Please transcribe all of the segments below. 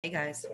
Hey guys.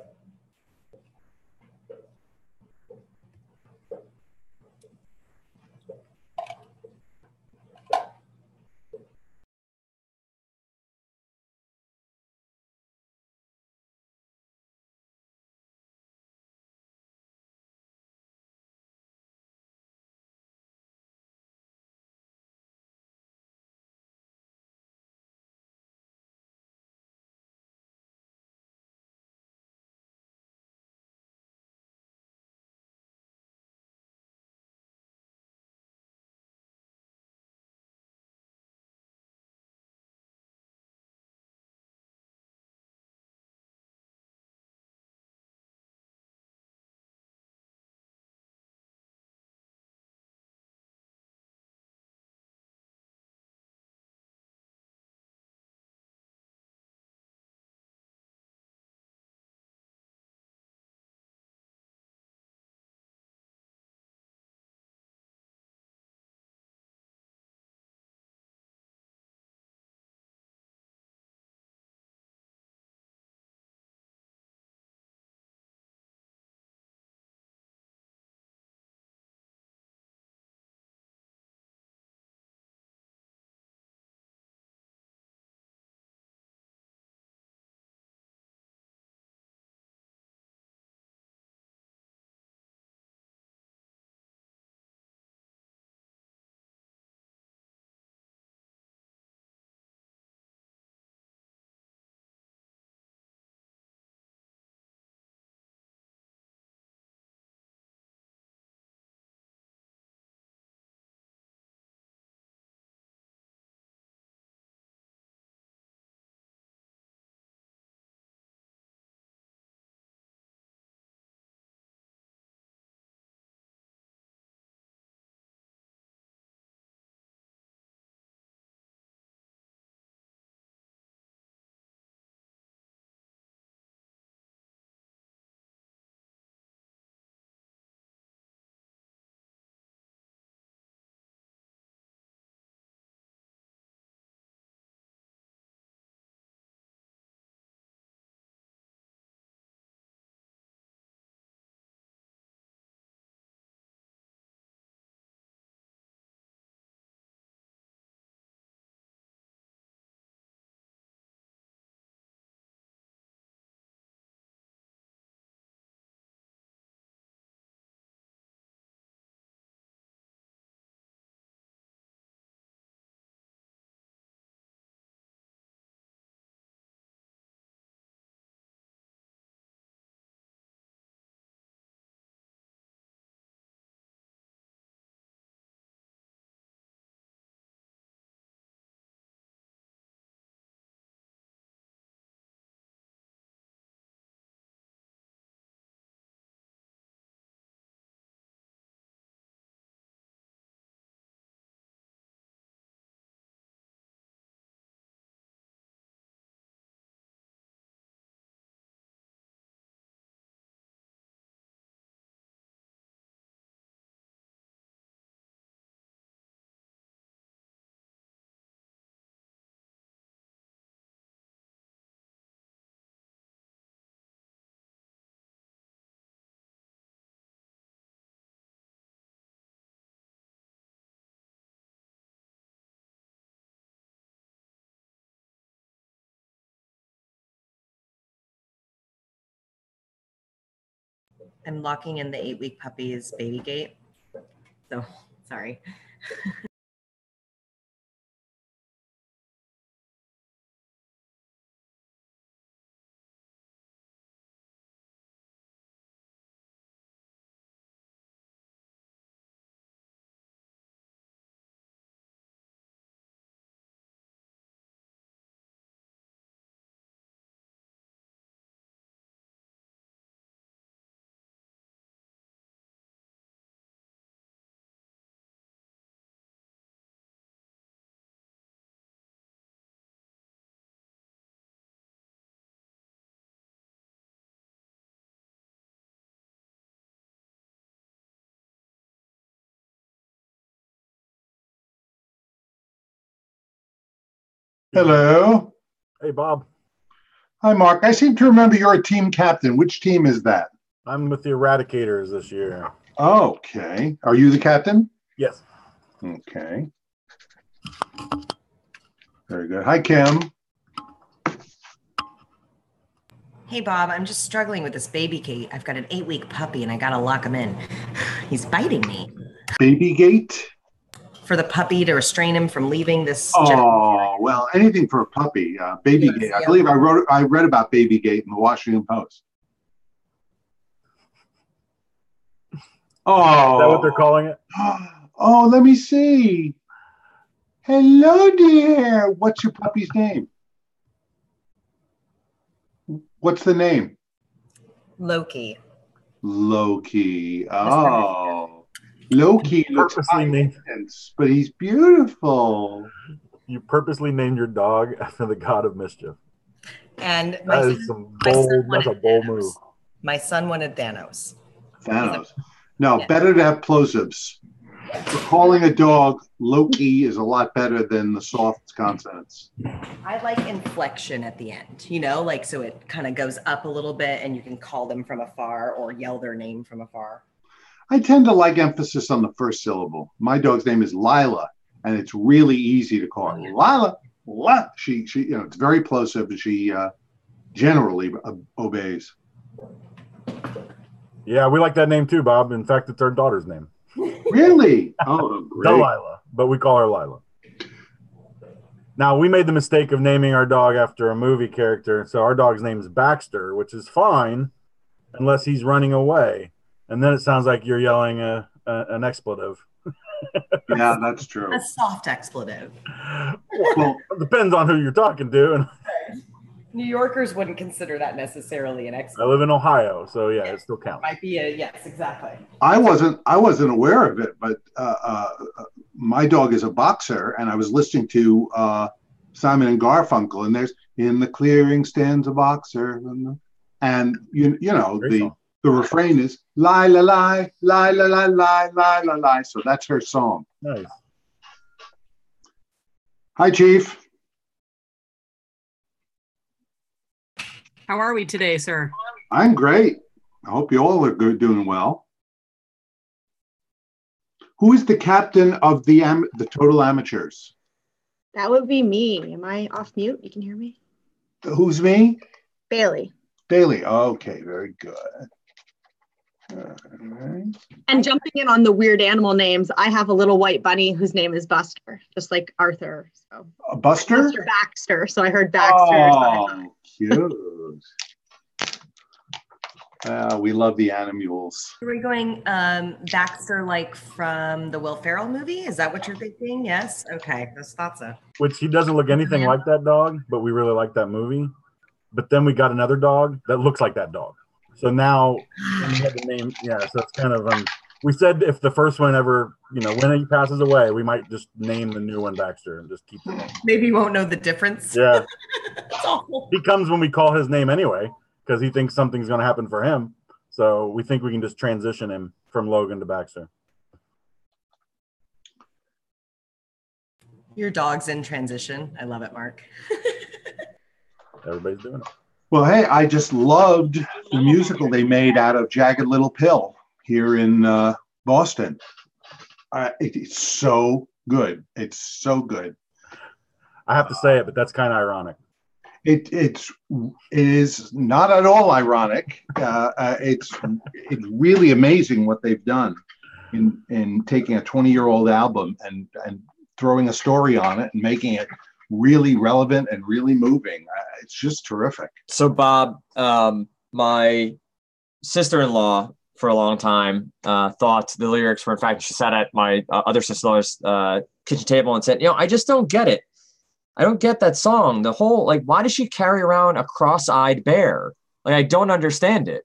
I'm locking in the 8-week puppy's baby gate. So sorry. Hello. Hey, Bob. Hi, Mark. I seem to remember you're a team captain. Which team is that? I'm with the Eradicators this year. Okay. Are you the captain? Yes. Okay. Very good. Hi, Kim. Hey, Bob, I'm just struggling with this baby gate. I've got an 8-week puppy and I got to lock him in. He's biting me. Baby gate? For the puppy to restrain him from leaving this. Oh, well, anything for a puppy. Baby gate. I believe I read about baby gate in the Washington Post. Oh. Is that what they're calling it? Oh, let me see. Hello, dear. What's your puppy's name? What's the name? Loki. Loki. Oh, Loki looks intense, but he's beautiful. You purposely named your dog after the god of mischief. And that is that's a bold move. My son wanted Thanos. Thanos. No, better to have plosives. For calling a dog Loki is a lot better than the soft consonants. I like inflection at the end, like so it kind of goes up a little bit and you can call them from afar or yell their name from afar. I tend to like emphasis on the first syllable. My dog's name is Lila, and it's really easy to call her. Lila. What? She it's very plosive, and she generally obeys. Yeah, we like that name too, Bob. In fact, it's our daughter's name. Really? Oh, great. Delilah, but we call her Lila. Now, we made the mistake of naming our dog after a movie character. So our dog's name is Baxter, which is fine unless he's running away. And then it sounds like you're yelling an expletive. Yeah, that's true. A soft expletive. Well, it depends on who you're talking to. New Yorkers wouldn't consider that necessarily an expletive. I live in Ohio, so yeah, it still counts. Might be yes, exactly. I wasn't aware of it, but my dog is a boxer, and I was listening to Simon and Garfunkel, and there's "In the clearing stands a boxer," and the refrain is "lie la lie lie la lie lie lie la lie," so that's her song. Nice. Hi, Chief. How are we today, sir? I'm great. I hope you all are good, doing well. Who is the captain of the Total Amateurs? That would be me. Am I off mute? You can hear me? Who's me? Bailey. Bailey. Okay, very good. All right. And jumping in on the weird animal names, I have a little white bunny whose name is Buster, just like Arthur. So Buster? Buster Baxter. So I heard Baxter. Oh, cute. We love the animals. Are we going Baxter like from the Will Ferrell movie? Is that what you're thinking? Yes? Okay, I just thought so. Which he doesn't look anything like that dog, but we really like that movie. But then we got another dog that looks like that dog. So now we had the name. Yeah, so it's kind of we said if the first one ever, when he passes away, we might just name the new one Baxter and just keep the name. Maybe he won't know the difference. Yeah. It's awful. He comes when we call his name anyway, because he thinks something's going to happen for him. So we think we can just transition him from Logan to Baxter. Your dog's in transition. I love it, Mark. Everybody's doing it. Well, hey, I just loved the musical they made out of Jagged Little Pill here in Boston. It's so good. It's so good. I have to say it, but that's kind of ironic. It is not at all ironic. It's really amazing what they've done in taking a 20-year-old album and throwing a story on it and making it really relevant and really moving. It's just terrific. So, Bob, my sister-in-law for a long time thought the lyrics were, in fact, she sat at my other sister-in-law's kitchen table and said, I just don't get it. I don't get that song. The whole, why does she carry around a cross-eyed bear? I don't understand it.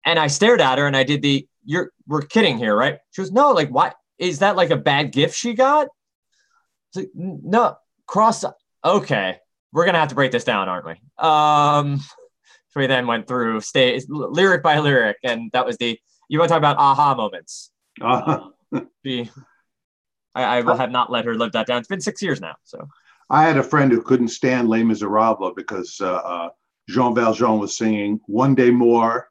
And I stared at her and I did we're kidding here, right? She goes, no, why? Is that a bad gift she got? No, okay. We're going to have to break this down, aren't we? So we then went through lyric by lyric, and that was you want to talk about aha moments. I will have not let her live that down. It's been 6 years now, so. I had a friend who couldn't stand Les Miserables because Jean Valjean was singing "One Day More,"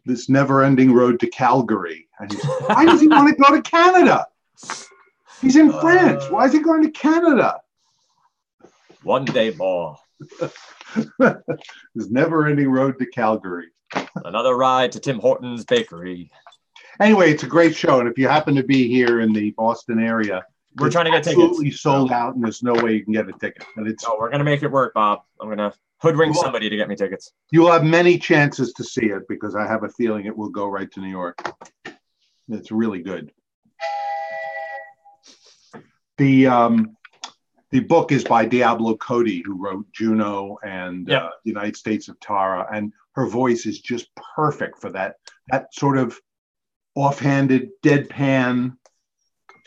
this never-ending road to Calgary. And why does he want to go to Canada? He's in France. Why is he going to Canada? One day more. This never-ending road to Calgary. Another ride to Tim Hortons Bakery. Anyway, it's a great show, and if you happen to be here in the Boston area, We're trying to get tickets. Absolutely sold out, and there's no way you can get a ticket. But it's we're gonna make it work, Bob. I'm gonna hoodwink somebody to get me tickets. You will have many chances to see it because I have a feeling it will go right to New York. It's really good. The book is by Diablo Cody, who wrote Juno and United States of Tara, and her voice is just perfect for that sort of offhanded, deadpan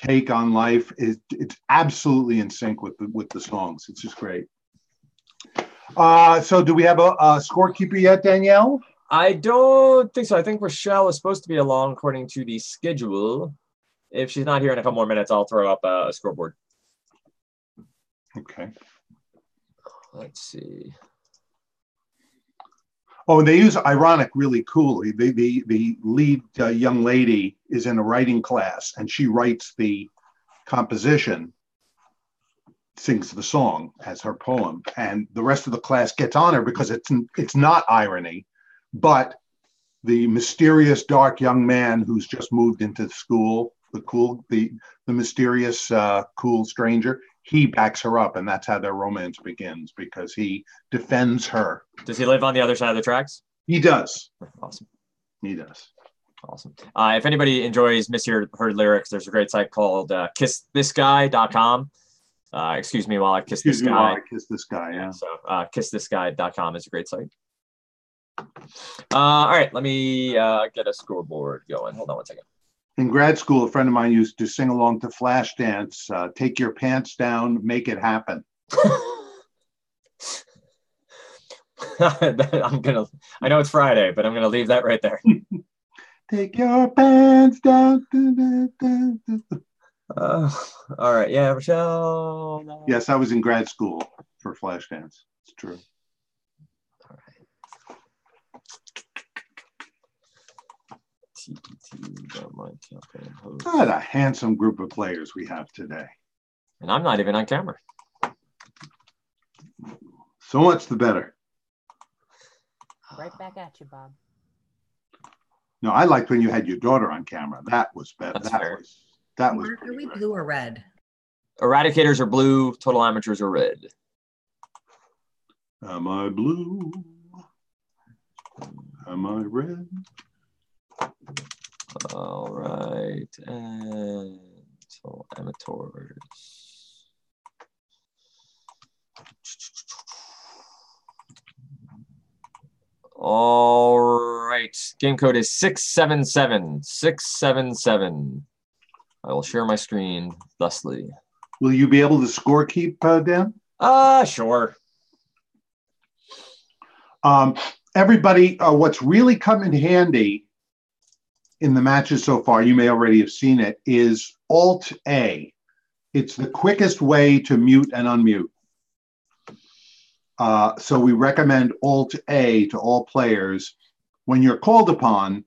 take on life. It's absolutely in sync with the songs. It's just great. So do we have a scorekeeper yet, Danielle? I don't think so. I think Rochelle is supposed to be along according to the schedule. If she's not here in a couple more minutes, I'll throw up a scoreboard. Okay. Let's see. Oh, and they use ironic really coolly. The lead young lady is in a writing class, and she writes the composition, sings the song as her poem, and the rest of the class gets on her because it's not irony, but the mysterious dark young man who's just moved into the school, the mysterious cool stranger, he backs her up, and that's how their romance begins because he defends her. Does he live on the other side of the tracks? He does. Awesome. He does. Awesome. If anybody enjoys misheard lyrics, there's a great site called kissthisguy.com. Excuse me while I kiss this guy. While I kiss this guy, yeah. So kissthisguy.com is a great site. All right, let me get a scoreboard going. Hold on one second. In grad school, a friend of mine used to sing along to Flashdance, take your pants down, make it happen. I know it's Friday, but I'm gonna leave that right there. Take your pants down. All right, yeah, Rochelle. No. Yes, I was in grad school for Flashdance. It's true. All right. TPT, my campaign host. What a handsome group of players we have today. And I'm not even on camera. So much the better. Right back at you, Bob. No, I liked when you had your daughter on camera. That was better. That's fair. That was. Mark, are we blue or red? Eradicators are blue, total amateurs are red. Am I blue? Am I red? All right, and so amateurs. All right, game code is 677. 677. I will share my screen thusly. Will you be able to score keep, Dan? Sure. Everybody, what's really come in handy in the matches so far, you may already have seen it, is Alt-A. It's the quickest way to mute and unmute. So we recommend Alt-A to all players. When you're called upon,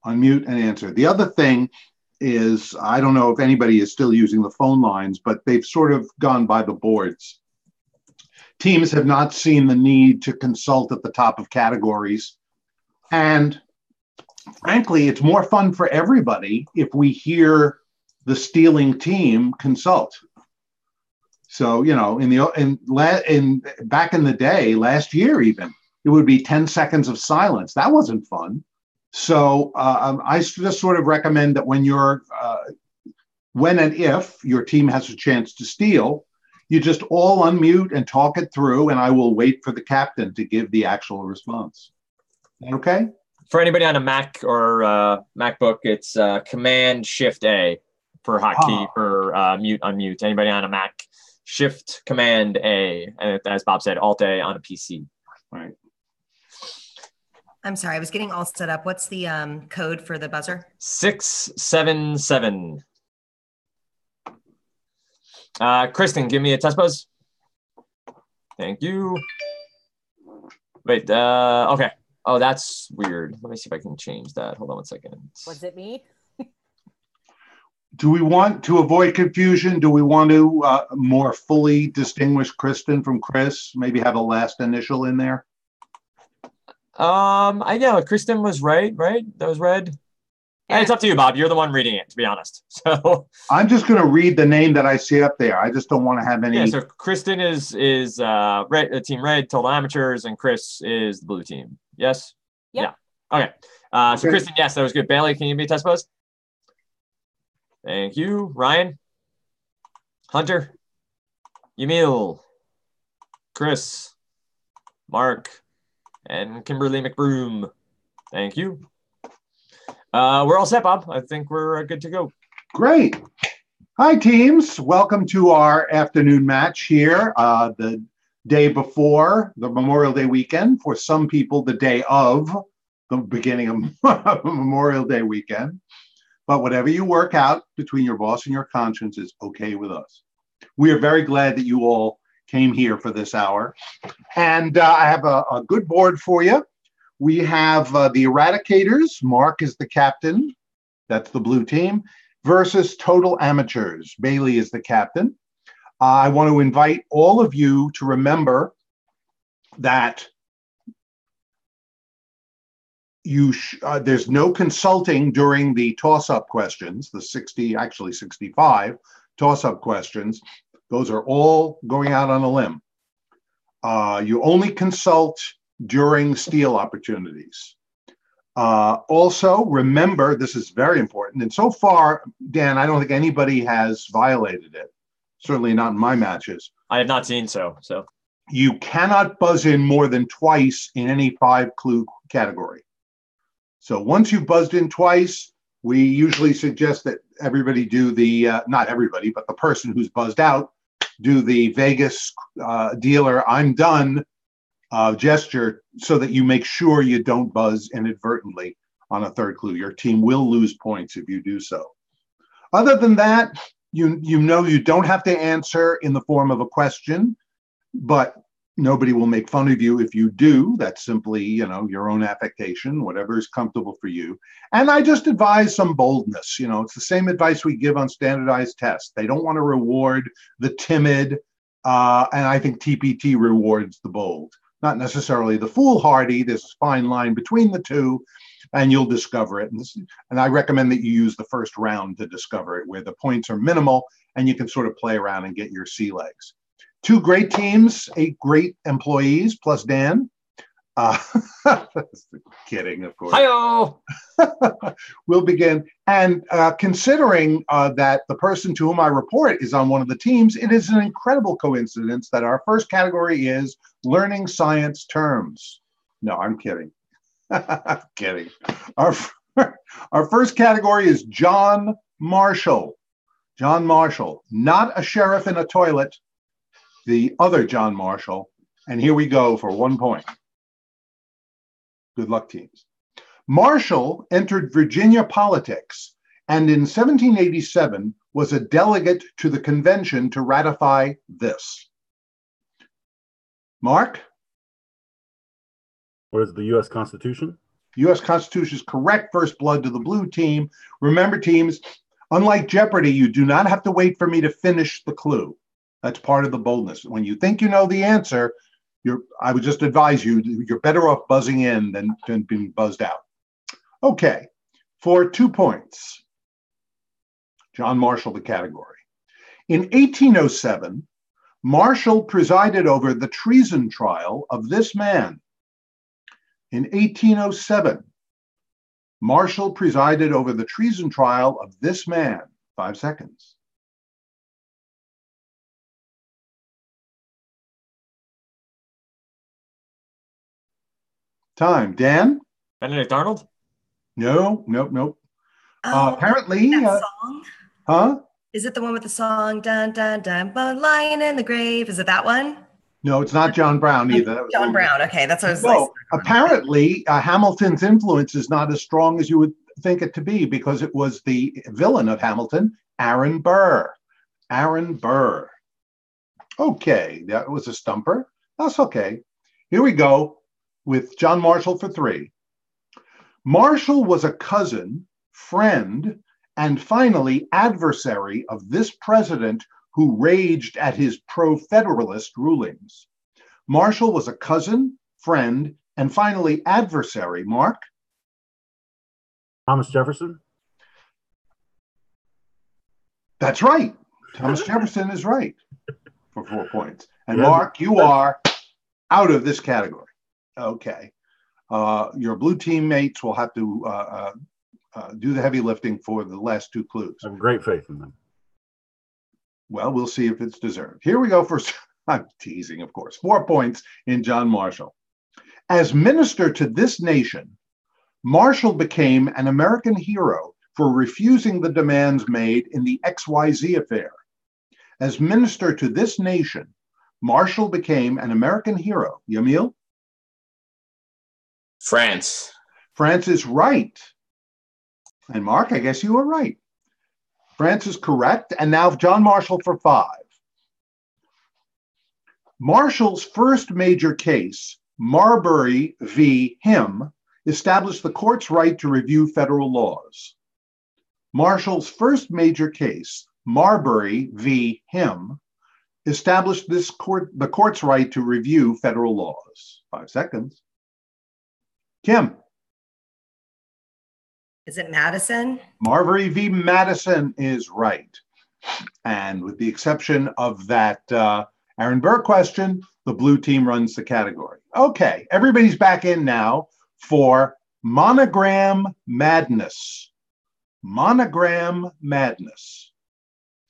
unmute and answer. The other thing is, I don't know if anybody is still using the phone lines, but they've sort of gone by the boards. Teams have not seen the need to consult at the top of categories. And frankly, it's more fun for everybody if we hear the stealing team consult. So, you know, back in the day, last year even, it would be 10 seconds of silence. That wasn't fun. So I just sort of recommend that when and if your team has a chance to steal, you just all unmute and talk it through, and I will wait for the captain to give the actual response. Okay? For anybody on a Mac or MacBook, it's Command-Shift-A for hotkey for mute, unmute. Anybody on a Mac, Shift, Command-A. And as Bob said, Alt-A on a PC. All right. I'm sorry, I was getting all set up. What's the code for the buzzer? 677. Kristen, give me a test buzz. Thank you. Wait, okay. Oh, that's weird. Let me see if I can change that. Hold on 1 second. Was it me? Do we want to avoid confusion? Do we want to more fully distinguish Kristen from Chris? Maybe have a last initial in there? I know Kristen was right? That was red. Yeah. It's up to you, Bob. You're the one reading it, to be honest. So I'm just going to read the name that I see up there. I just don't want to have any. yeah, so Kristen is red, team red, total amateurs, and Chris is the blue team. Yes? Yep. Yeah. Okay. So Okay. Kristen, yes, that was good. Bailey, can you be test pose? Thank you. Ryan? Hunter? Yamil? Chris? Mark? And Kimberly McBroom. Thank you. We're all set, Bob. I think we're good to go. Great. Hi, teams. Welcome to our afternoon match here. The day before the Memorial Day weekend. For some people, the day of the beginning of Memorial Day weekend. But whatever you work out between your boss and your conscience is okay with us. We are very glad that you all came here for this hour. And I have a good board for you. We have the Eradicators. Mark is the captain. That's the blue team. Versus Total Amateurs. Bailey is the captain. I want to invite all of you to remember that there's no consulting during the toss-up questions, the 65 toss-up questions. Those are all going out on a limb. You only consult during steal opportunities. Also, remember, this is very important, and so far, Dan, I don't think anybody has violated it, certainly not in my matches. I have not seen so. You cannot buzz in more than twice in any 5-clue category. So once you've buzzed in twice, we usually suggest that everybody do the, not everybody, but the person who's buzzed out, do the Vegas dealer, I'm done gesture so that you make sure you don't buzz inadvertently on a third clue. Your team will lose points if you do so. Other than that, you know you don't have to answer in the form of a question, but nobody will make fun of you if you do. That's simply, your own affectation, whatever is comfortable for you. And I just advise some boldness. It's the same advice we give on standardized tests. They don't want to reward the timid, and I think TPT rewards the bold. Not necessarily the foolhardy. There's a fine line between the two, and you'll discover it. And I recommend that you use the first round to discover it, where the points are minimal, and you can sort of play around and get your sea legs. 2 great teams, 8 great employees, plus Dan. Kidding, of course. Hi-yo! We'll begin. And considering that the person to whom I report is on one of the teams, it is an incredible coincidence that our first category is learning science terms. No, I'm kidding. I'm kidding. Our first category is John Marshall. John Marshall, not a sheriff in a toilet, the other John Marshall. And here we go for 1 point. Good luck, teams. Marshall entered Virginia politics and in 1787 was a delegate to the convention to ratify this. Mark? What is the U.S. Constitution? U.S. Constitution is correct. First blood to the blue team. Remember, teams, unlike Jeopardy, you do not have to wait for me to finish the clue. That's part of the boldness. When you think you know the answer, I would just advise you, you're better off buzzing in than being buzzed out. Okay, for 2 points. John Marshall, the category. In 1807, Marshall presided over the treason trial of this man. In 1807, Marshall presided over the treason trial of this man. 5 seconds. Time. Dan? Benedict Arnold? No. Oh, Apparently, that song? huh? Is it the one with the song, dun, dun, dun, bone lying in the grave? Is it that one? No, it's not John Brown either. That was John Brown. Okay, that's what I was No, like. apparently, Hamilton's influence is not as strong as you would think it to be because it was the villain of Hamilton, Aaron Burr. Aaron Burr. Okay, that was a stumper. That's okay. Here we go. with John Marshall for 3. Marshall was a cousin, friend, and finally adversary of this president who raged at his pro-federalist rulings. Marshall was a cousin, friend, and finally adversary. Mark? Thomas Jefferson. That's right. Thomas Jefferson is right for 4 points. And Yeah. Mark, you are out of this category. Okay. Your blue teammates will have to do the heavy lifting for the last 2 clues. I have great faith in them. Well, we'll see if it's deserved. Here we go for, I'm teasing, of course, 4 points in John Marshall. As minister to this nation, Marshall became an American hero for refusing the demands made in the XYZ affair. As minister to this nation, Marshall became an American hero. Yamil? France. France is right. And Mark, I guess you were right. France is correct. And now John Marshall for 5. Marshall's first major case, Marbury v. Him, established the court's right to review federal laws. Marshall's first major case, Marbury v. Him, established the court's right to review federal laws. 5 seconds. Kim. Is it Madison? Marbury v. Madison is right. And with the exception of that Aaron Burr question, the blue team runs the category. Okay, everybody's back in now for Monogram Madness. Monogram Madness.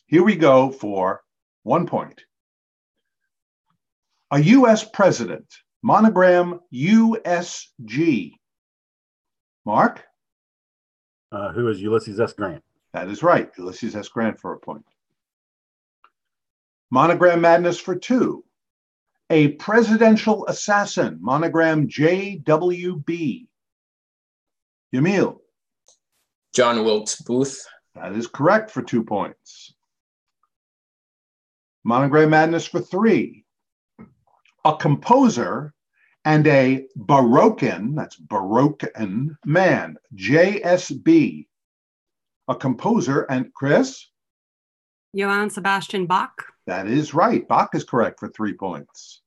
Here we go for 1 point. A U.S. president, monogram USG. Mark? Who is Ulysses S. Grant? That is right. Ulysses S. Grant for a point. Monogram Madness for 2. A presidential assassin, monogram JWB. Yamil? John Wilkes Booth. That is correct for 2 points. Monogram Madness for 3. A composer and a Baroquean, that's Baroquean man, JSB. A composer and Chris? Johann Sebastian Bach. That is right. Bach is correct for 3 points.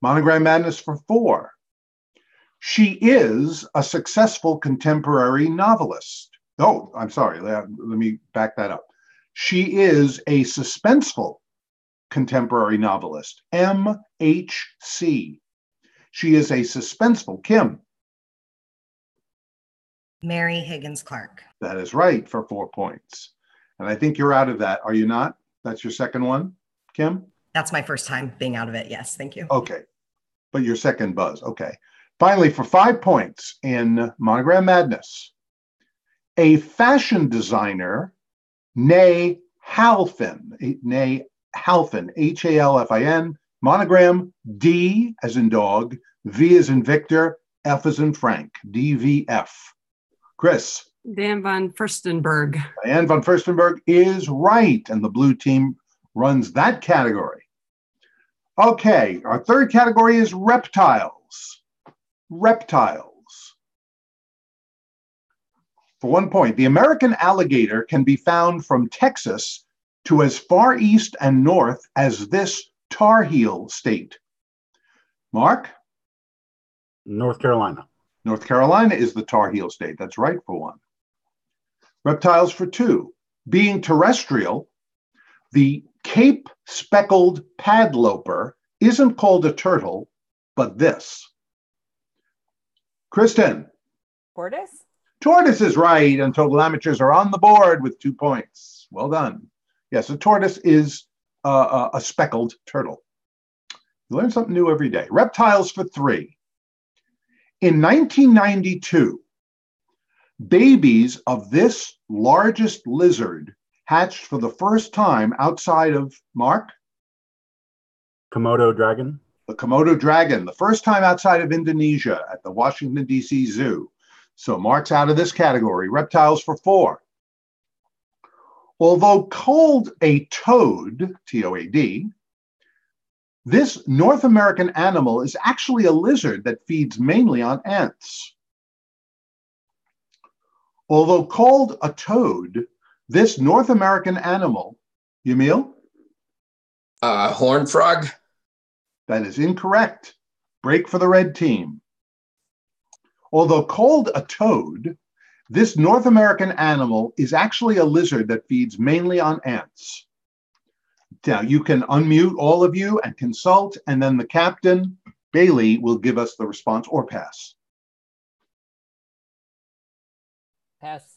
Monogram Madness for 4. She is a successful contemporary novelist. Oh, I'm sorry. Let me back that up. She is a suspenseful contemporary novelist, MHC. She is a suspenseful. Kim? Mary Higgins Clark. That is right for 4 points. And I think you're out of that, are you not? That's your second one, Kim? That's my first time being out of it. Yes, thank you. Okay. But your second buzz. Okay. Finally, for 5 points in Monogram Madness, a fashion designer, nay Halfin, Halfin, monogram D as in dog, V as in Victor, F as in Frank, DVF. Chris? Dan von Furstenberg. Diane von Furstenberg is right, and the blue team runs that category. Okay, our third category is reptiles. Reptiles. For 1 point, the American alligator can be found from Texas to as far east and north as this Tar Heel state. Mark? North Carolina. North Carolina is the Tar Heel state. That's right for 1. Reptiles for 2. Being terrestrial, the Cape speckled padloper isn't called a turtle, but this. Kristen? Tortoise? Tortoise is right, and total amateurs are on the board with 2 points. Well done. Yes, a tortoise is a speckled turtle. You learn something new every day. Reptiles for 3. In 1992, babies of this largest lizard hatched for the first time outside of, Mark? Komodo dragon. The Komodo dragon, the first time outside of Indonesia at the Washington, D.C. Zoo. So Mark's out of this category. Reptiles for 4. Although called a toad, T-O-A-D, This North American animal is actually a lizard that feeds mainly on ants. Although called a toad, this North American animal, Yamil? Horned frog. That is incorrect. Break for the red team. Although called a toad, this North American animal is actually a lizard that feeds mainly on ants. Now, you can unmute all of you and consult, and then the captain, Bailey, will give us the response or pass. Pass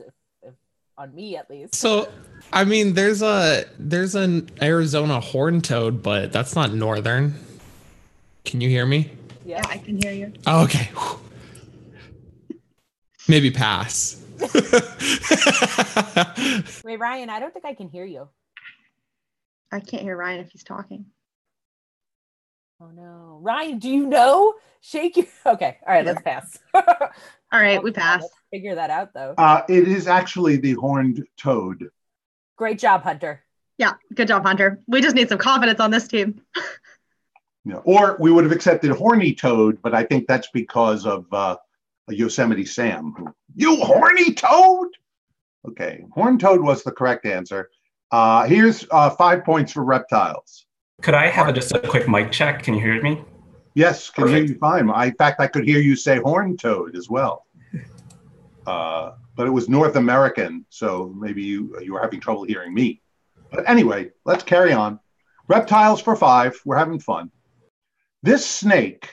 on me at least. So, I mean, there's an Arizona horned toad, but that's not northern. Can you hear me? Yeah, I can hear you. Oh, okay. Whew. Maybe pass. Wait, Ryan, I don't think I can hear you. I can't hear Ryan if he's talking. Oh no. Ryan, do you know? Shake your okay. All right, let's pass. All right, we pass. Let's figure that out though. It is actually the horned toad. Great job, Hunter. Yeah, good job, Hunter. We just need some confidence on this team. Yeah. Or we would have accepted horny toad, but I think that's because of Yosemite Sam. You horny toad! Okay, horned toad was the correct answer. Here's 5 points for reptiles. Could I have just a quick mic check? Can you hear me? Yes, can hear Perfect. you fine. In fact, I could hear you say horned toad as well. But it was North American, so maybe you were having trouble hearing me. But anyway, let's carry on. Reptiles for 5. We're having fun. This snake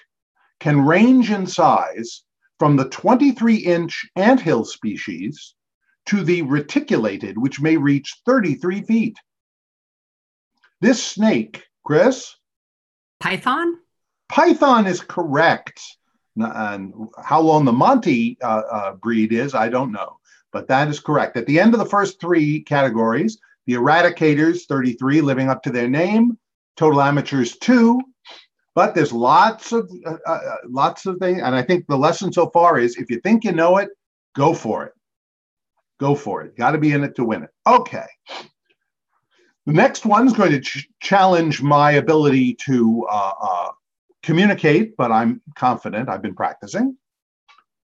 can range in size from the 23-inch anthill species to the reticulated, which may reach 33 feet. This snake, Chris? Python? Python is correct. And how long the Monty breed is, I don't know, but that is correct. At the end of the first 3 categories, the Eradicators, 33, living up to their name. Total amateurs, 2. But there's lots of things, and I think the lesson so far is if you think you know it, go for it. Go for it. Got to be in it to win it. Okay. The next one is going to challenge my ability to communicate, but I'm confident. I've been practicing.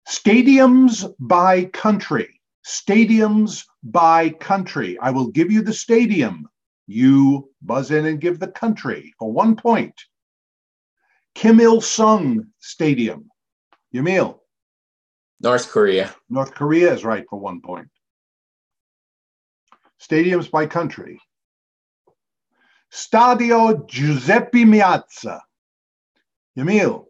Stadiums by country. Stadiums by country. I will give you the stadium. You buzz in and give the country for 1 point. Kim Il-sung Stadium. Yamil. North Korea. North Korea is right for 1 point. Stadiums by country. Stadio Giuseppe Meazza. Yamil.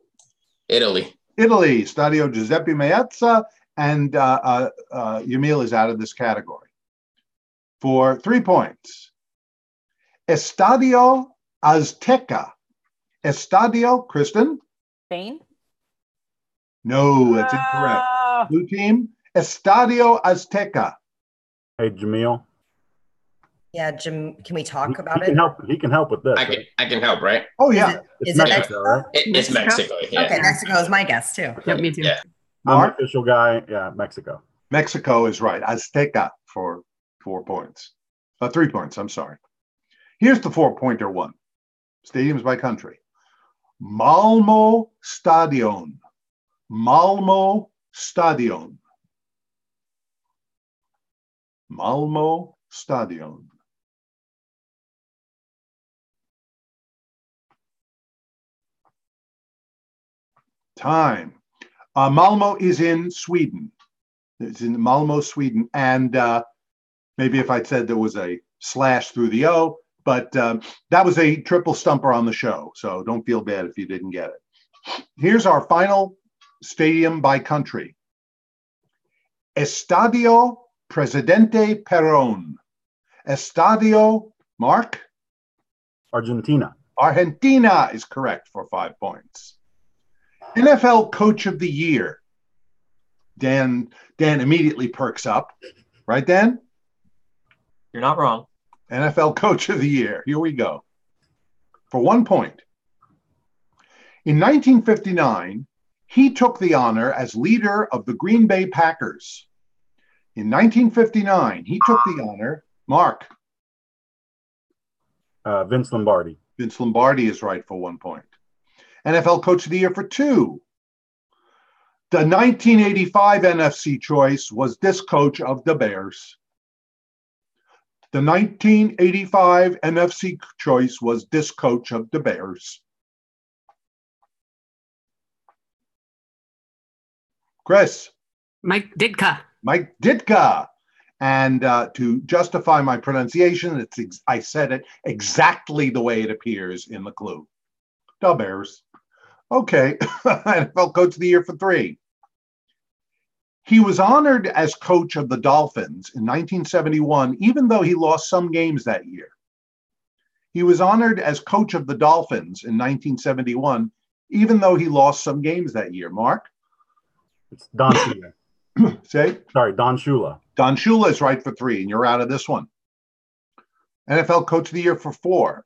Italy. Italy. Stadio Giuseppe Meazza. And Yamil is out of this category. For 3 points. Estadio Azteca. Estadio, Kristen? Spain? No, that's incorrect. Blue team, Estadio Azteca. Hey, Jamil. Yeah, Jim, can we talk about He it? can help with this. I can help, right? Oh, yeah. Is it Mexico? Right? It's Mexico. Yeah. Okay, Mexico is my guess too. Yep, me too. Yeah. I'm Mark? the official guy. Yeah, Mexico. Mexico is right. Azteca for 4 points. 3 points, I'm sorry. Here's the 4-pointer one. Stadiums by country. Malmo Stadion. Malmo Stadion. Malmo Stadion. Time. Malmo is in Sweden. It's in Malmo, Sweden. And maybe if I'd said there was a slash through the O, but that was a triple stumper on the show. So don't feel bad if you didn't get it. Here's our final stadium by country. Estadio Presidente Perón. Estadio, Mark? Argentina. Argentina is correct for 5 points. NFL Coach of the Year. Dan immediately perks up. Right, Dan? You're not wrong. NFL Coach of the Year. Here we go. For 1 point. In 1959, he took the honor as leader of the Green Bay Packers. In 1959, he took the honor. Mark. Vince Lombardi. Vince Lombardi is right for 1 point. NFL Coach of the Year for 2. The 1985 NFC choice was this coach of the Bears. The 1985 NFC choice was this coach of the Bears. Chris. Mike Ditka. Mike Ditka. And to justify my pronunciation, I said it exactly the way it appears in the clue. The Bears. Okay. NFL Coach of the Year for 3. He was honored as coach of the Dolphins in 1971, even though he lost some games that year. He was honored as coach of the Dolphins in 1971, even though he lost some games that year. Mark? It's Don Shula. Say? Sorry, Don Shula. Don Shula is right for 3, and you're out of this one. NFL Coach of the Year for 4.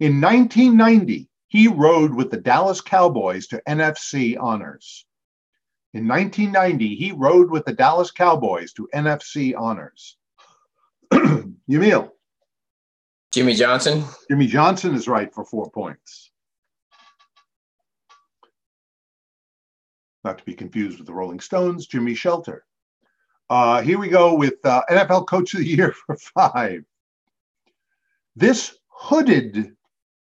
In 1990, he rode with the Dallas Cowboys to NFC honors. In 1990, he rode with the Dallas Cowboys to NFC honors. Yamil. Jimmy Johnson. Jimmy Johnson is right for 4 points. Not to be confused with the Rolling Stones, Jimmy Shelter. Here we go with NFL Coach of the Year for 5. This hooded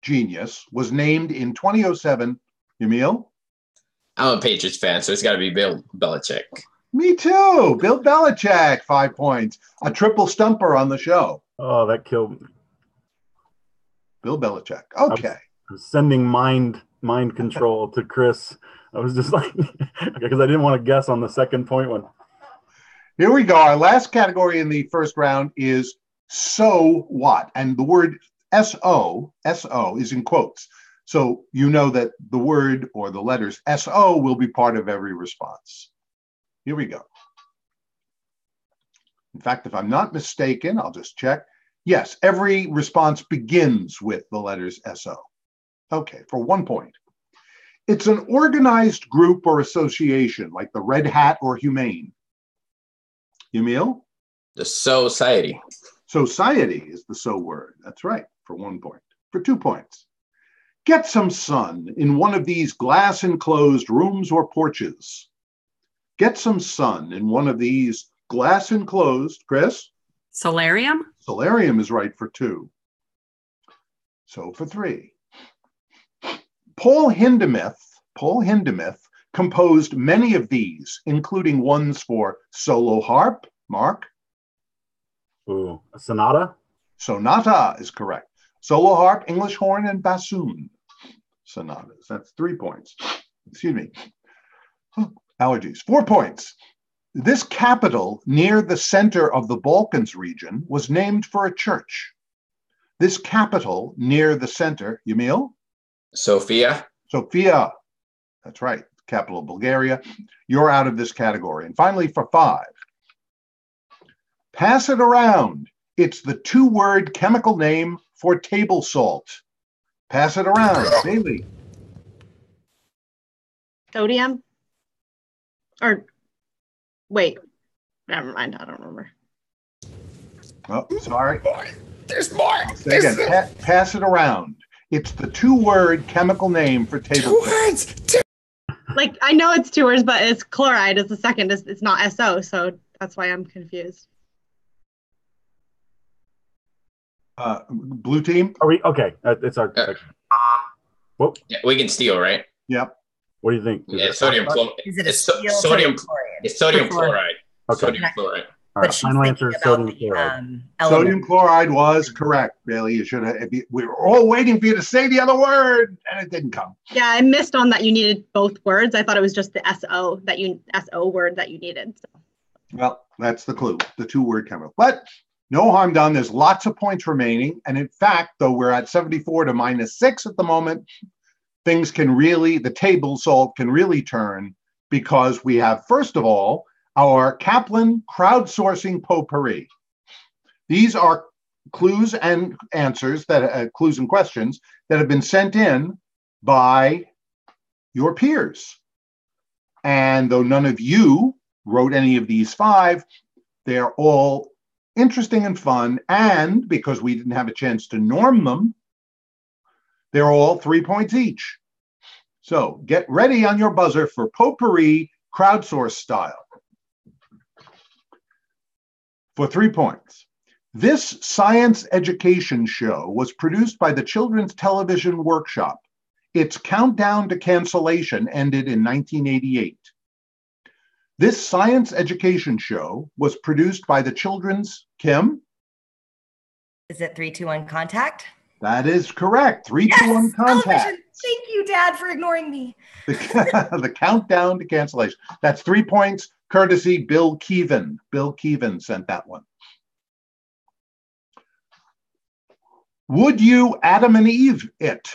genius was named in 2007. Yamil? I'm a Patriots fan, so it's got to be Bill Belichick. Me too. Bill Belichick, 5 points. A triple stumper on the show. Oh, that killed me. Bill Belichick. Okay. I was sending mind control to Chris. I was just like, because I didn't want to guess on the second point one. Here we go. Our last category in the first round is so what? And the word S-O is in quotes. So you know that the word or the letters S-O will be part of every response. Here we go. In fact, if I'm not mistaken, I'll just check. Yes, every response begins with the letters S-O. Okay, for 1 point. It's an organized group or association like the Red Hat or Humane. Yamil? The Society. Society is the so word. That's right, for 1 point. For 2 points. Get some sun in one of these glass-enclosed rooms or porches. Get some sun in one of these glass-enclosed, Chris? Solarium? Solarium is right for 2. So for 3. Paul Hindemith composed many of these, including ones for solo harp. Mark? Ooh, a sonata? Sonata is correct. Solo harp, English horn, and bassoon. Sonatas. That's 3 points. Excuse me. Allergies. 4 points. This capital near the center of the Balkans region was named for a church. This capital near the center, Yamil? Sofia. Sofia. That's right. Capital of Bulgaria. You're out of this category. And finally, for 5. Pass it around. It's the 2-word chemical name for table salt. Pass it around. Bailey. Sodium? Or, wait. Never mind. I don't remember. Oh, sorry. There's more. Say again. Pass it around. It's the 2-word chemical name for table salt. Like, I know it's 2 words, but it's chloride is the second. It's not SO, so that's why I'm confused. Blue team? Are we okay? It's our. Whoop. Yeah, we can steal, right? Yep. What do you think? Yeah, sodium chloride. Is it a It's steel sodium chloride? It's sodium Before- chloride. Okay. Sodium chloride. All But right, she's final thinking answer is about sodium the chloride. Sodium element. chloride was correct, Bailey. You should have. We were all waiting for you to say the other word, and it didn't come. Yeah, I missed on that you needed both words. I thought it was just the SO word that you needed. So. Well, that's the clue, the 2-word chemical. But no harm done. There's lots of points remaining. And in fact, though we're at 74 to -6 at the moment, things can really, the table salt can really turn because we have, first of all, our Kaplan crowdsourcing potpourri. These are clues and answers clues and questions that have been sent in by your peers. And though none of you wrote any of these 5, they're all interesting and fun. And because we didn't have a chance to norm them, They're all 3 points each. So get ready on your buzzer for potpourri crowdsource style. For 3 points. This science education show was produced by the Children's Television Workshop. Its countdown to cancellation ended in 1988. This science education show was produced by the Children's, Kim? Is it 3, 2, 1 contact? That is correct. 3, 2, 1 contact. Television. Thank you, Dad, for ignoring me. The countdown to cancellation. That's 3 points, courtesy Bill Keevan. Bill Keevan sent that one. Would you Adam and Eve it?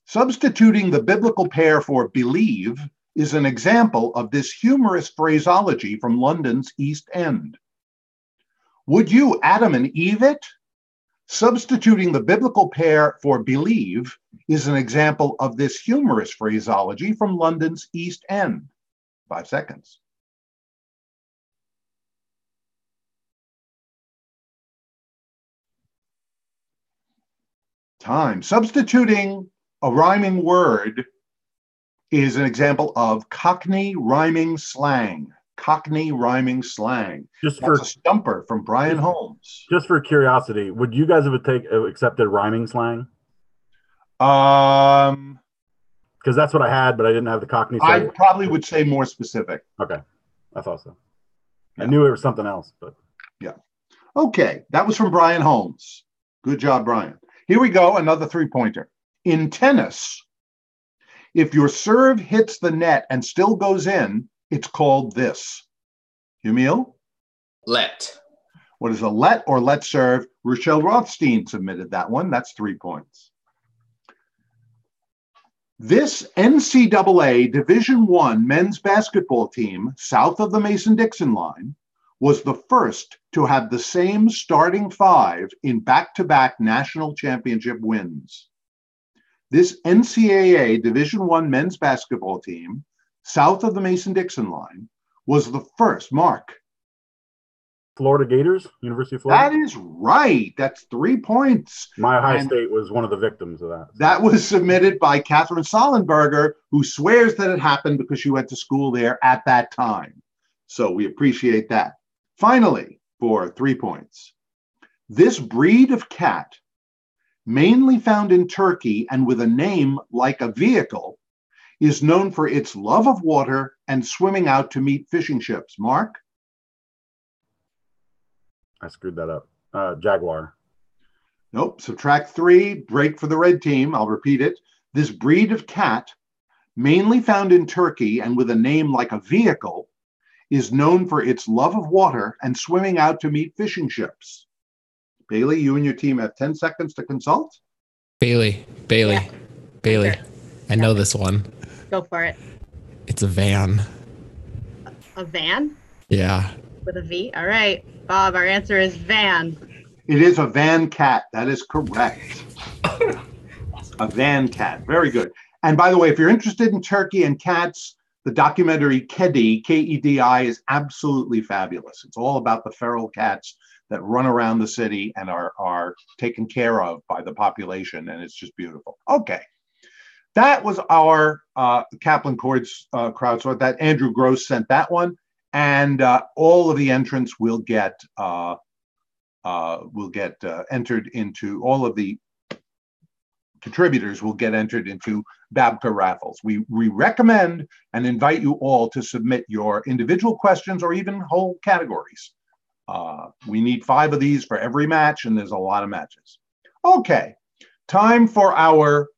Substituting the biblical pair for believe is an example of this humorous phraseology from London's East End. Would you Adam and Eve it? Substituting the biblical pair for believe is an example of this humorous phraseology from London's East End. 5 seconds. Time. Substituting a rhyming word is an example of Cockney rhyming slang. Cockney rhyming slang. That's a stumper from Brian Holmes. Just for curiosity, would you guys have accepted rhyming slang? Because that's what I had, but I didn't have the Cockney slang. I probably would say more specific. Okay, I thought so. Yeah. I knew it was something else, but yeah. Okay, that was from Brian Holmes. Good job, Brian. Here we go, another 3-pointer. In tennis, if your serve hits the net and still goes in, it's called this. Yamil? Let. What is a let or let serve? Rochelle Rothstein submitted that one. That's 3 points. This NCAA Division I men's basketball team, south of the Mason-Dixon line, was the first to have the same starting 5 in back-to-back national championship wins. This NCAA Division I men's basketball team, south of the Mason-Dixon line, was the first. Mark? Florida Gators, University of Florida? That is right. That's 3 points. My Ohio State was one of the victims of that. That was submitted by Catherine Sollenberger, who swears that it happened because she went to school there at that time. So we appreciate that. Finally, for 3 points, this breed of cat, mainly found in Turkey and with a name like a vehicle, is known for its love of water and swimming out to meet fishing ships. Mark? I screwed that up. Jaguar. Nope. Subtract 3. Break for the red team. I'll repeat it. This breed of cat, mainly found in Turkey and with a name like a vehicle, is known for its love of water and swimming out to meet fishing ships. Bailey, you and your team have 10 seconds to consult. Bailey. Yeah. Bailey. I know this one. Go for it. It's a van. A van? Yeah. With a V? All right. Bob, our answer is van. It is a van cat. That is correct. A van cat. Very good. And by the way, if you're interested in Turkey and cats, the documentary Kedi, K-E-D-I, is absolutely fabulous. It's all about the feral cats that run around the city and are taken care of by the population, and it's just beautiful. Okay. That was our Kaplan Chords crowdsource. That Andrew Gross sent that one, and all of the entrants will get entered into, all of the contributors will get entered into Babka raffles. We recommend and invite you all to submit your individual questions or even whole categories. We need 5 of these for every match, and there's a lot of matches. Okay, time for our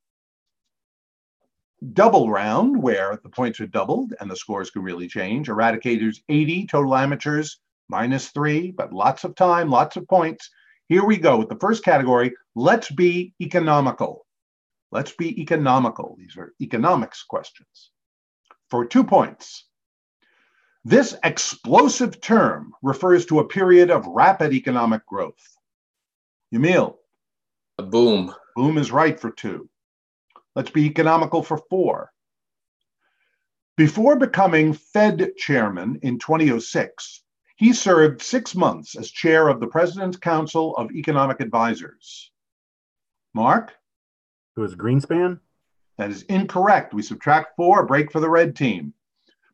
double round where the points are doubled and the scores can really change. Eradicators 80, total amateurs -3, but lots of time, lots of points. Here we go with the first category. Let's be economical. Let's be economical. These are economics questions. For 2 points. This explosive term refers to a period of rapid economic growth. Yamil? A boom. Boom is right for 2. Let's be economical for 4. Before becoming Fed chairman in 2006, he served 6 months as chair of the President's Council of Economic Advisors. Mark? Who is Greenspan? That is incorrect. We subtract 4, break for the red team.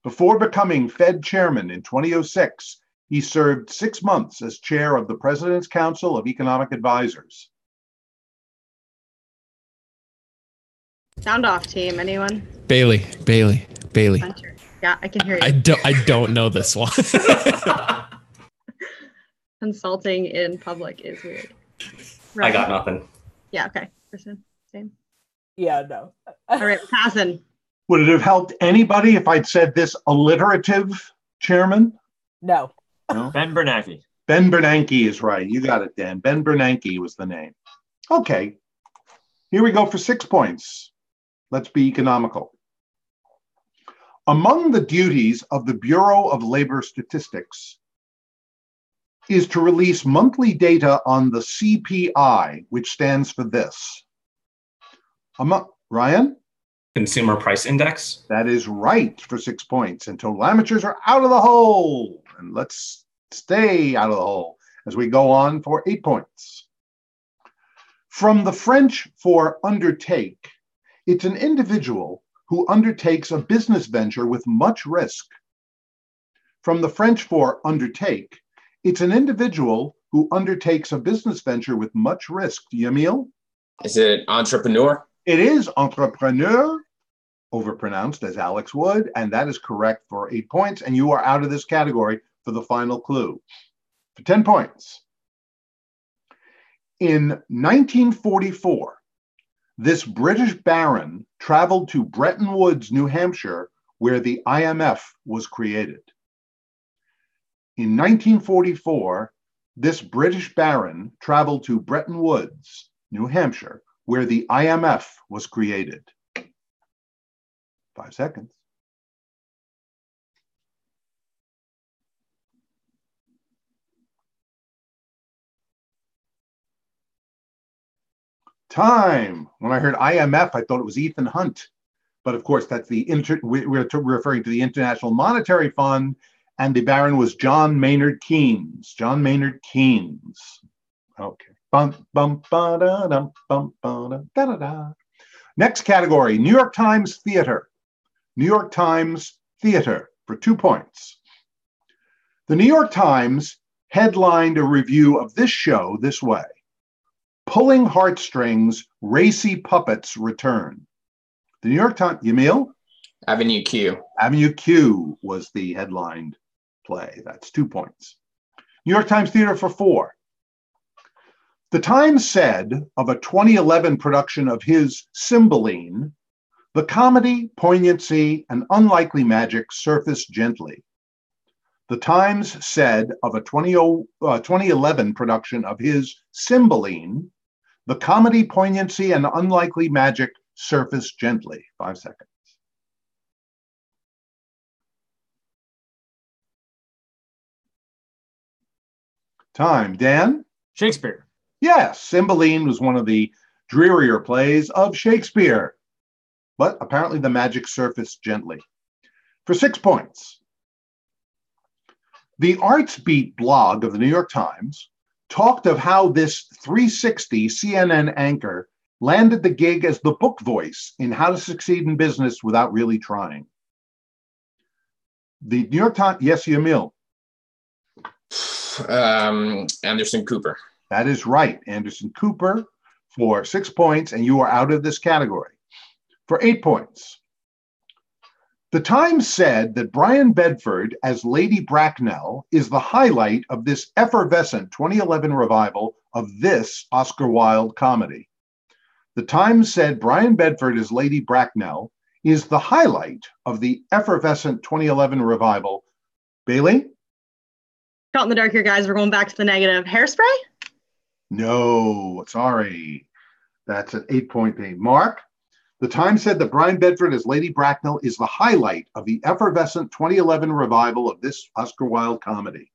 Before becoming Fed chairman in 2006, he served 6 months as chair of the President's Council of Economic Advisors. Sound off, team. Anyone? Bailey. Hunter. Yeah, I can hear you. I don't know this one. Consulting in public is weird. Right. I got nothing. Yeah, okay. Kristen, same. Yeah, no. All right, passing. Would it have helped anybody if I'd said this alliterative chairman? No. Ben Bernanke. Ben Bernanke is right. You got it, Dan. Ben Bernanke was the name. Okay. Here we go for 6 points. Let's be economical. Among the duties of the Bureau of Labor Statistics is to release monthly data on the CPI, which stands for this. Ryan? Consumer Price Index. That is right for 6 points. And total amateurs are out of the hole. And let's stay out of the hole as we go on for 8 points. From the French for undertake, it's an individual who undertakes a business venture with much risk. From the French for undertake, it's an individual who undertakes a business venture with much risk. Yamil? Is it entrepreneur? It is entrepreneur, overpronounced as Alex would, and that is correct for 8 points, and you are out of this category for the final clue. For 10 points. In 1944, this British baron traveled to Bretton Woods, New Hampshire, where the IMF was created. In 1944, this British baron traveled to Bretton Woods, New Hampshire, where the IMF was created. 5 seconds. Time. When I heard IMF, I thought it was Ethan Hunt. But of course, that's we're referring to the International Monetary Fund, and the baron was John Maynard Keynes. John Maynard Keynes. Okay. Bum, bum, ba-da-dum, bum, ba-da, da-da-da. Next category, New York Times Theater. New York Times Theater for 2 points. The New York Times headlined a review of this show this way: Pulling Heartstrings, Racy Puppets Return. The New York Times, Yamil? Avenue Q. Avenue Q was the headlined play. That's 2 points. New York Times Theater for 4. The Times said of a 2011 production of his Cymbeline, the comedy, poignancy, and unlikely magic surface gently. The Times said of a 2011 production of his Cymbeline, the comedy, poignancy, and unlikely magic surface gently. 5 seconds. Time. Dan? Shakespeare. Yes, Cymbeline was one of the drearier plays of Shakespeare, but apparently the magic surfaced gently. For 6 points. The Arts Beat blog of the New York Times talked of how this 360 CNN anchor landed the gig as the book voice in How to Succeed in Business Without Really Trying. The New York Times, yes, Yamil. Anderson Cooper. That is right, Anderson Cooper, for 6 points, and you are out of this category. For 8 points. The Times said that Brian Bedford as Lady Bracknell is the highlight of this effervescent 2011 revival of this Oscar Wilde comedy. The Times said Brian Bedford as Lady Bracknell is the highlight of the effervescent 2011 revival. Bailey? Shot in the dark here, guys. We're going back to the negative. Hairspray? No, sorry. That's an 8-point game. Mark? The Times said that Brian Bedford as Lady Bracknell is the highlight of the effervescent 2011 revival of this Oscar Wilde comedy.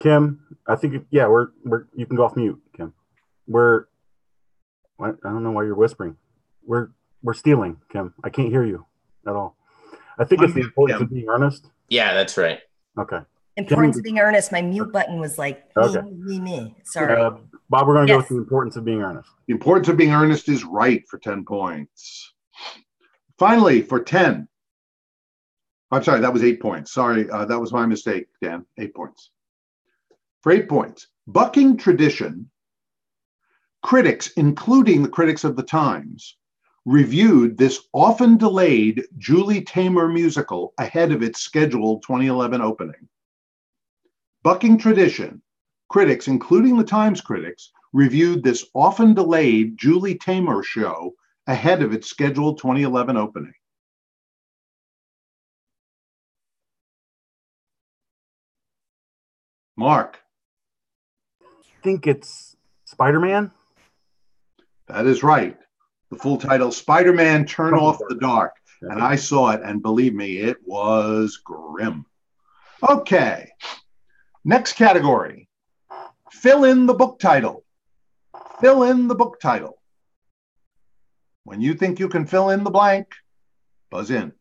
Kim, I think we're you can go off mute, Kim. I don't know why you're whispering. We're stealing, Kim. I can't hear you at all. I think it's the importance of being earnest. Yeah, that's right. Okay. Importance of being earnest. My mute button was like, okay. me. Sorry. Bob, we're going to go Yes. with the importance of being earnest. The importance of being earnest is right for 10 points. Finally, for 10. I'm sorry, that was 8 points. Sorry, that was my mistake, Dan. 8 points. For 8 points, bucking tradition, critics, including the critics of the Times, reviewed this often delayed Julie Taymor musical ahead of its scheduled 2011 opening. Bucking tradition, critics, including the Times critics, reviewed this often delayed Julie Taymor show ahead of its scheduled 2011 opening. Mark. I think it's Spider-Man. That is right. The full title, Spider-Man Turn Off the Dark. And I saw it, and believe me, it was grim. Okay. Next category. Fill in the book title. Fill in the book title. When you think you can fill in the blank, buzz in.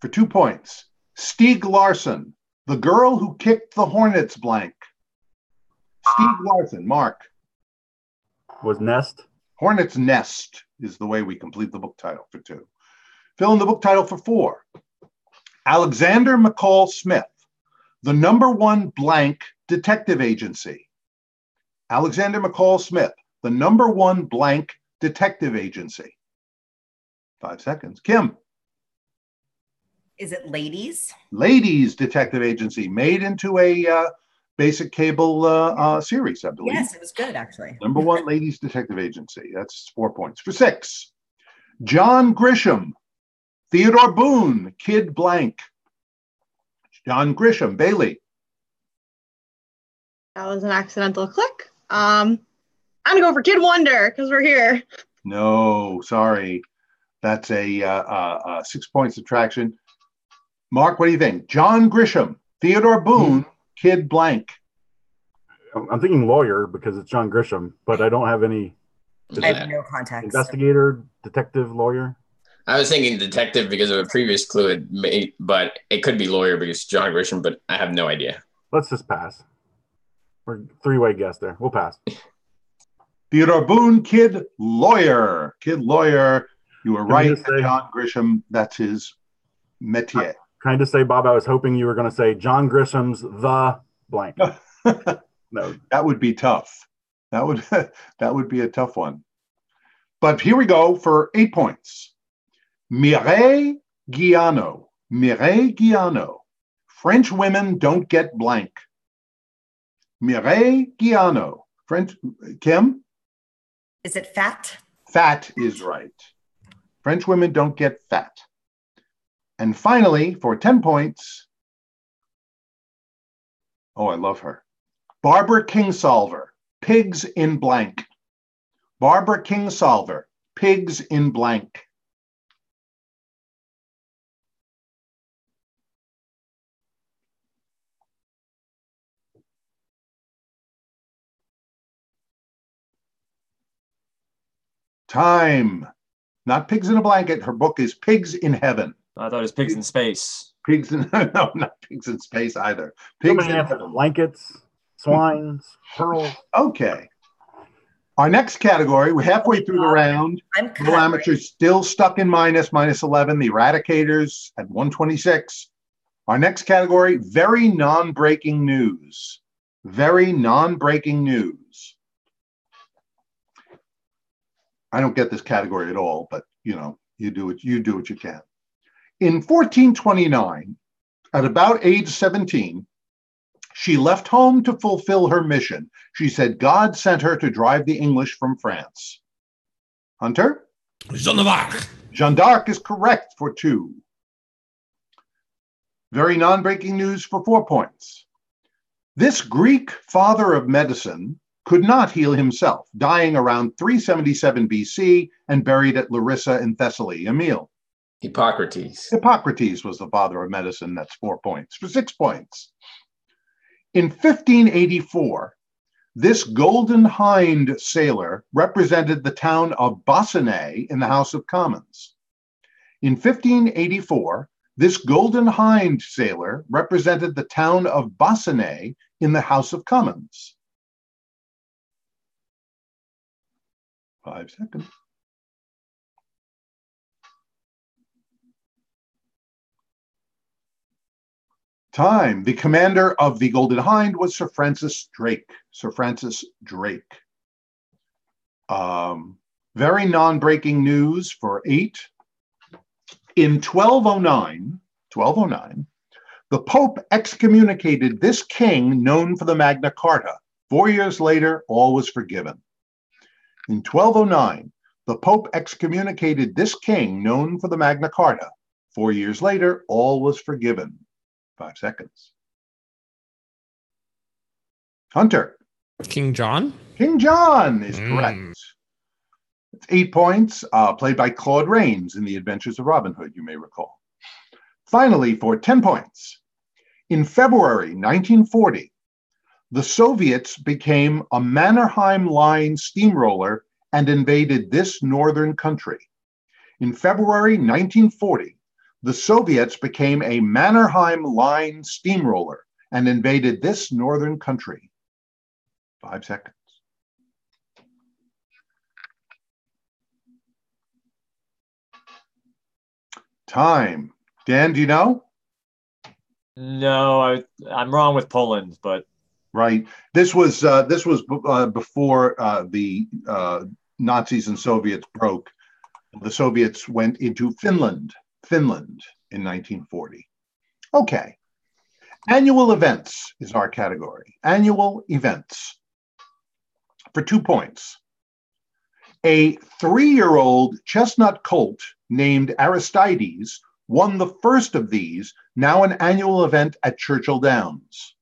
For 2 points, Stieg Larsson, The Girl Who Kicked the Hornets blank. Stieg Larsson, Mark. Was Nest. Hornet's Nest is the way we complete the book title for 2. Fill in the book title for 4. Alexander McCall Smith, The #1 blank detective agency. Alexander McCall Smith, The #1 blank detective agency. 5 seconds. Kim. Is it Ladies? Ladies Detective Agency, made into a basic cable series, I believe. Yes, it was good, actually. #1 Ladies Detective Agency. That's 4 points. For 6, John Grisham, Theodore Boone, Kid Blank. John Grisham, Bailey. That was an accidental click. I'm gonna go for Kid Wonder because we're here. No, sorry. That's a 6 point subtraction. Mark, what do you think? John Grisham, Theodore Boone, Kid Blank. I'm thinking lawyer because it's John Grisham, but I don't have any. I have no context. Investigator, detective, lawyer. I was thinking detective because of a previous clue, but it could be lawyer because John Grisham, but I have no idea. Let's just pass. We're 3-way guess there. We'll pass. Theodore Boone, Kid Lawyer. Kid Lawyer. You were right. John Grisham, that's his métier. Can I just say, Bob, I was hoping you were going to say John Grisham's The Blank. No. That would be tough. That would be a tough one. But here we go for 8 points. Mireille Guiano. Mireille Guiano. French women don't get blank. Mireille Guiano. French. Kim? Is it fat? Fat is right. French women don't get fat. And finally, for 10 points, oh, I love her. Barbara Kingsolver, Pigs in Blank. Barbara Kingsolver, Pigs in Blank. Time. Not Pigs in a Blanket. Her book is Pigs in Heaven. I thought it was Pigs in Space. Pigs in no, not Pigs in Space either. Pigs in Heaven. Blankets, swines, pearls. Okay. Our next category, we're halfway through the round. Little amateurs still stuck in minus 11. The Eradicators at 126. Our next category, very non-breaking news. Very non-breaking news. I don't get this category at all, but you do what you can. In 1429, at about age 17, she left home to fulfill her mission. She said God sent her to drive the English from France. Hunter? Jeanne d'Arc. Jeanne d'Arc is correct for 2. Very non-breaking news for 4 points. This Greek father of medicine could not heal himself, dying around 377 BC and buried at Larissa in Thessaly. Emil? Hippocrates. Hippocrates was the father of medicine. That's 4 points. For 6 points. In 1584, this Golden Hind sailor represented the town of Bossiney in the House of Commons. In 1584, this Golden Hind sailor represented the town of Bossiney in the House of Commons. 5 seconds. Time. The commander of the Golden Hind was Sir Francis Drake. Sir Francis Drake. Very non-breaking news for 8. In 1209, the Pope excommunicated this king known for the Magna Carta. 4 years later, all was forgiven. In 1209, the Pope excommunicated this king known for the Magna Carta. 4 years later, all was forgiven. 5 seconds. Hunter. King John? King John is correct. It's 8 points, played by Claude Rains in The Adventures of Robin Hood, you may recall. Finally, for 10 points, in February 1940, the Soviets became a Mannerheim Line steamroller and invaded this northern country. In February 1940, the Soviets became a Mannerheim Line steamroller and invaded this northern country. 5 seconds. Time. Dan, do you know? No, I'm wrong with Poland, but right. This was before the Nazis and Soviets broke. The Soviets went into Finland in 1940. Okay. Annual events is our category. Annual events. For 2 points. A 3-year-old chestnut colt named Aristides won the first of these, now an annual event at Churchill Downs.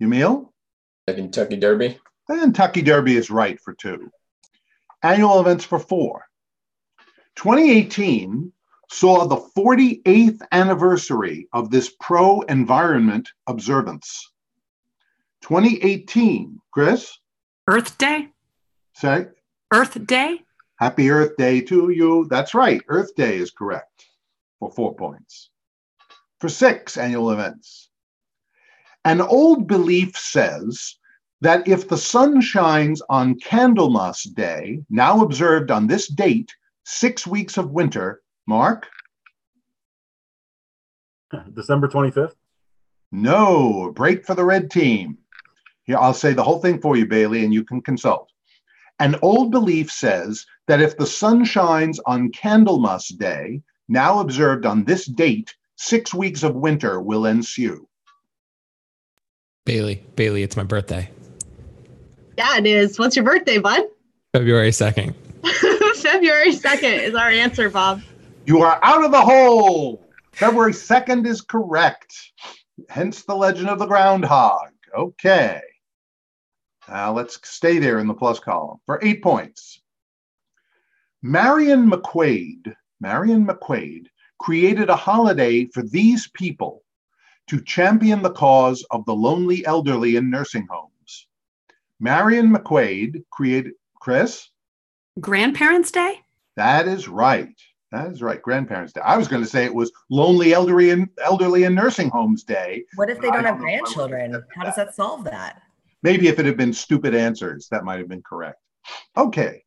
Emil? The Kentucky Derby. The Kentucky Derby is right for 2. Annual events for 4. 2018 saw the 48th anniversary of this pro-environment observance. 2018, Chris? Earth Day? Say? Earth Day? Happy Earth Day to you. That's right. Earth Day is correct for 4 points. For 6 annual events. An old belief says that if the sun shines on Candlemas Day, now observed on this date, 6 weeks of winter, Mark? December 25th? No, a break for the red team. Here, I'll say the whole thing for you, Bailey, and you can consult. An old belief says that if the sun shines on Candlemas Day, now observed on this date, 6 weeks of winter will ensue. Bailey, it's my birthday. Yeah, it is. What's your birthday, bud? February 2nd. February 2nd is our answer, Bob. You are out of the hole. February 2nd is correct. Hence the legend of the groundhog. Okay. Now let's stay there in the plus column for 8 points. Marion McQuaid created a holiday for these people to champion the cause of the lonely elderly in nursing homes. Marion McQuaid created, Chris? Grandparents' Day? That is right. That is right. Grandparents' Day. I was going to say it was Lonely Elderly in Nursing Homes Day. What if they don't have grandchildren? How does that solve that? Maybe if it had been stupid answers, that might have been correct. Okay.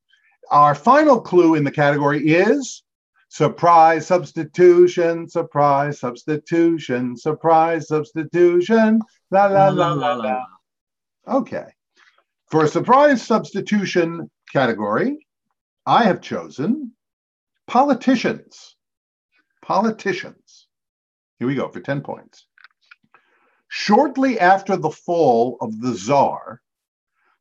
Our final clue in the category is surprise substitution, surprise substitution, surprise substitution, la la la la la. Okay. For a surprise substitution category, I have chosen politicians. Politicians. Here we go for 10 points. Shortly after the fall of the Tsar,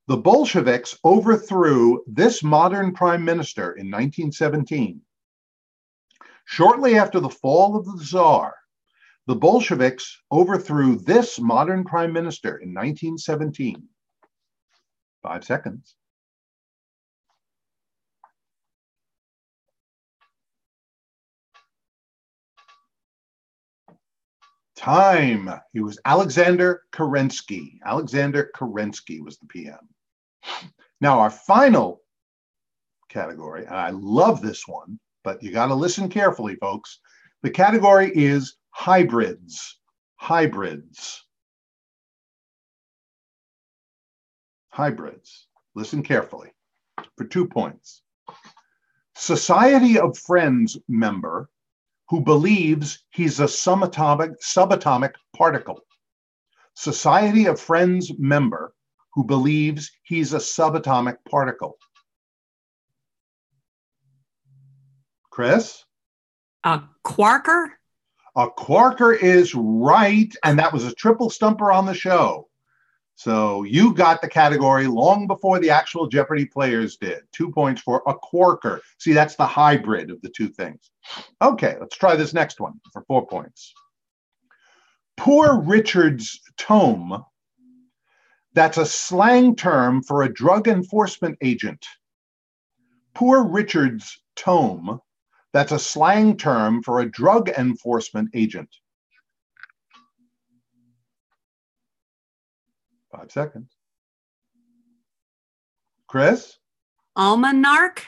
the Bolsheviks overthrew this modern prime minister in 1917. Shortly after the fall of the Tsar, the Bolsheviks overthrew this modern prime minister in 1917. 5 seconds. Time. He was Alexander Kerensky. Alexander Kerensky was the PM. Now, our final category, and I love this one, but you got to listen carefully, folks. The category is hybrids. Hybrids. Hybrids. Listen carefully. for 2 points. Society of Friends member who believes he's a subatomic particle. Society of Friends member who believes he's a subatomic particle. Chris? A quarker? A quarker is right, and that was a triple stumper on the show. So you got the category long before the actual Jeopardy players did. 2 points for a quarker. See, that's the hybrid of the two things. Okay, let's try this next one for 4 points. Poor Richard's tome. That's a slang term for a drug enforcement agent. Poor Richard's tome. That's a slang term for a drug enforcement agent. 5 seconds. Chris? Almanac?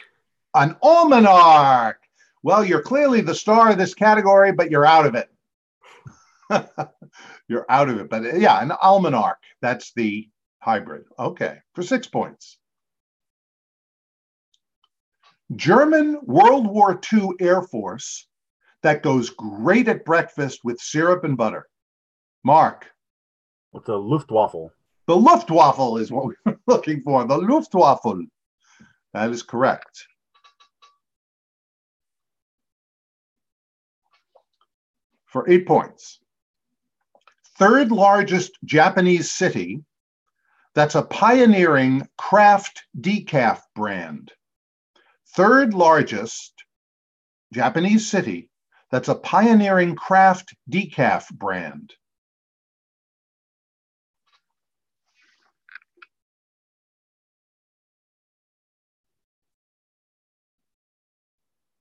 An almanac. Well, you're clearly the star of this category, but you're out of it. You're out of it. But yeah, an almanac. That's the hybrid. Okay, for 6 points. German World War II Air Force that goes great at breakfast with syrup and butter. Mark. What's a Luftwaffe? The Luftwaffe is what we were looking for. The Luftwaffe. That is correct. For 8 points. Third largest Japanese city. That's a pioneering craft decaf brand. Third largest Japanese city. That's a pioneering craft decaf brand.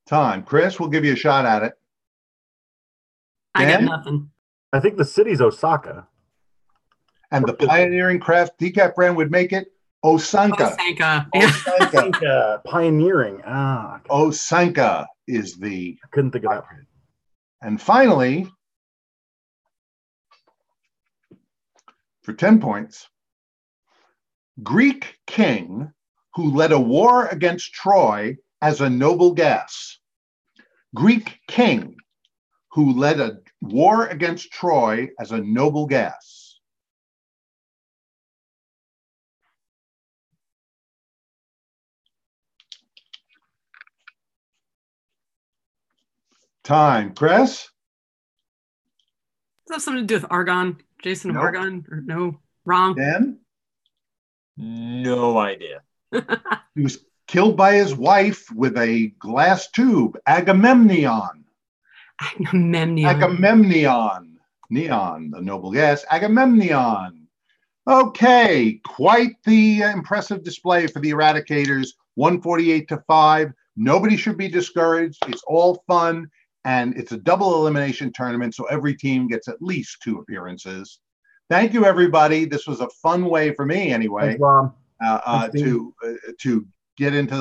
Time. Chris, we'll give you a shot at it. I got Dan? nothing. I think the city's Osaka. And the pioneering craft decaf brand would make it Osanka. Osanka. Yeah. Osanka. Pioneering. Osanka is the. I couldn't think of that. And finally, for 10 points, Greek king who led a war against Troy as a noble gas. Greek king who led a war against Troy as a noble gas. Time. Chris? Does that have something to do with argon? Jason Nope. Argon? Or no? Wrong. Dan? No idea. He was killed by his wife with a glass tube. Agamemnon. Agamemnon. Agamemnon. Neon, the noble gas. Agamemnon. Okay, quite the impressive display for the Eradicators. 148 to 5. Nobody should be discouraged. It's all fun, and it's a double elimination tournament, so every team gets at least 2 appearances. Thank you, everybody. This was a fun way for me, anyway, Thanks, Bob. to get into